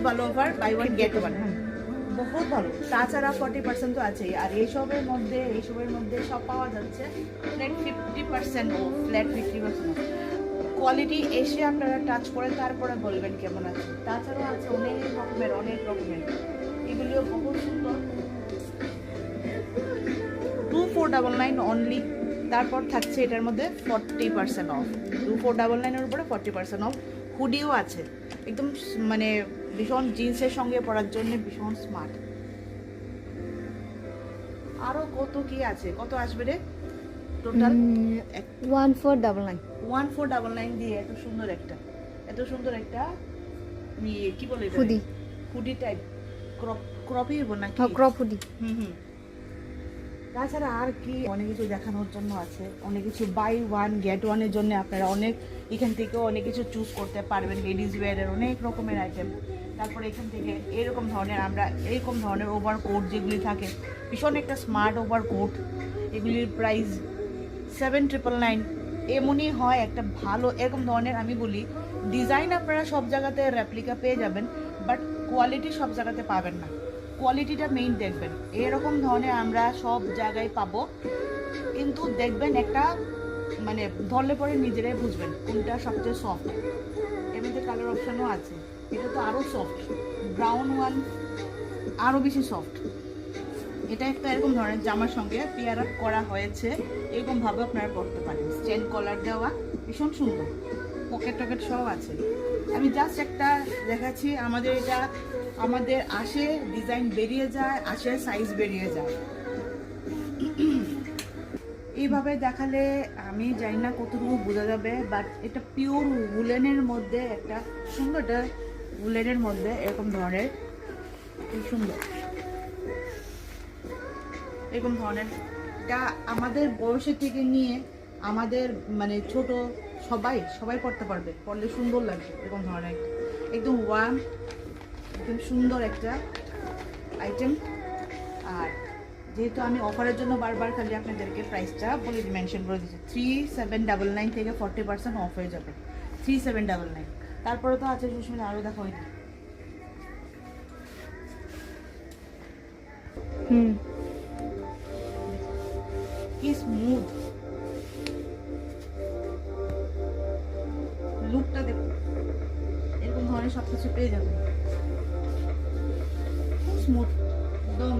ভালো offer, buy one get one, বহুত ভালো। তাছাড়া 40% তো আছেই। আর এইসবের মধ্যে সব পাওয়া যাচ্ছে ফ্ল্যাট 50% ও ফ্ল্যাট 50% অফ। কোয়ালিটি এসে আপনারা টাচ করে তারপরে বলবেন কেমন আছে। তাছাড়াও আছে অনেক রকমের, এগুলিও বহুত সুন্দর। 2499 অনলি। তারপর থাকছে এটার মধ্যে 40% অফ, 2499 উপরে 40% অফ। হুডিও আছে, একদম মানে ভীষণ জিন্সের সঙ্গে পরার জন্য ভীষণ স্মার্ট। আরো কত কি আছে, কত আসবে রে টোটাল? 1499 দিয়ে এত সুন্দর একটা কি বলে হুডি টাইপ, ক্রপই নাকি, ক্রপ হুডি। তাছাড়া আর কি অনেক কিছু দেখানোর জন্য আছে, অনেক কিছু বাই ওয়ান গেট ওয়ানের জন্য আপনারা এখান থেকেও অনেক কিছু চুজ করতে পারবেন। লেডিস ওয়্যারের অনেক রকমের আইটেম। তারপরে এখান থেকে এরকম ধরনের ওভারকোট যেগুলি থাকে, ভীষণ একটা স্মার্ট ওভারকোট, এগুলির প্রাইস 7999। এমনই হয় একটা ভালো এরকম ধরনের, আমি বলি ডিজাইন আপনারা সব জায়গাতে রেপ্লিকা পেয়ে যাবেন, বাট কোয়ালিটি সব জায়গাতে পাবেন না। কোয়ালিটিটা মেইন দেখবেন, এরকম ধরনের আমরা সব জায়গায় পাবো, কিন্তু দেখবেন একটা মানে ধরলে পরে নিজেরাই বুঝবেন কোনটা সবচেয়ে সফট। এর মধ্যে কালার অপশানও আছে, এটা তো আরও সফট, ব্রাউন ওয়ান আরও বেশি সফট। এটা একটা এরকম ধরনের জামার সঙ্গে পেয়ার আপ করা হয়েছে, এরকমভাবে আপনারা করতে পারেন। চেন কলার দেওয়া, ভীষণ সুন্দর, পকেট টকেট সব আছে। আমি জাস্ট একটা দেখাচ্ছি, আমাদের আসে ডিজাইন বেরিয়ে যায়, আসে সাইজ বেরিয়ে যায়। এইভাবে দেখালে আমি জানি না কতটুকু বোঝা যাবে, বাট এটা পিওর উলেনের মধ্যে একটা সুন্দর, এটা উলেনের মধ্যে এরকম ধরনের খুব সুন্দর, এরকম ধরনের। এটা আমাদের বয়সের থেকে নিয়ে আমাদের মানে ছোট সবাই পড়তে পারবে, পড়লে সুন্দর লাগবে। এরকম ধরনের একদম ওয়ার্ম, একদম সুন্দর একটা আইটেম। আর যেহেতু আমি অফারের জন্য বারবার খালি আপনাদেরকে প্রাইসটা বলে মেনশন করে দিচ্ছি, 3799 থেকে 40% অফ হয়ে যাবে, 3799। তারপরে তো আছে সুস্মিতা, আরও দেখা হয়নি। কি স্মুথ লুকটা দেখুন, এরকম ধরনের সব কিছু পেয়ে যাবেন, স্মুথ একদম।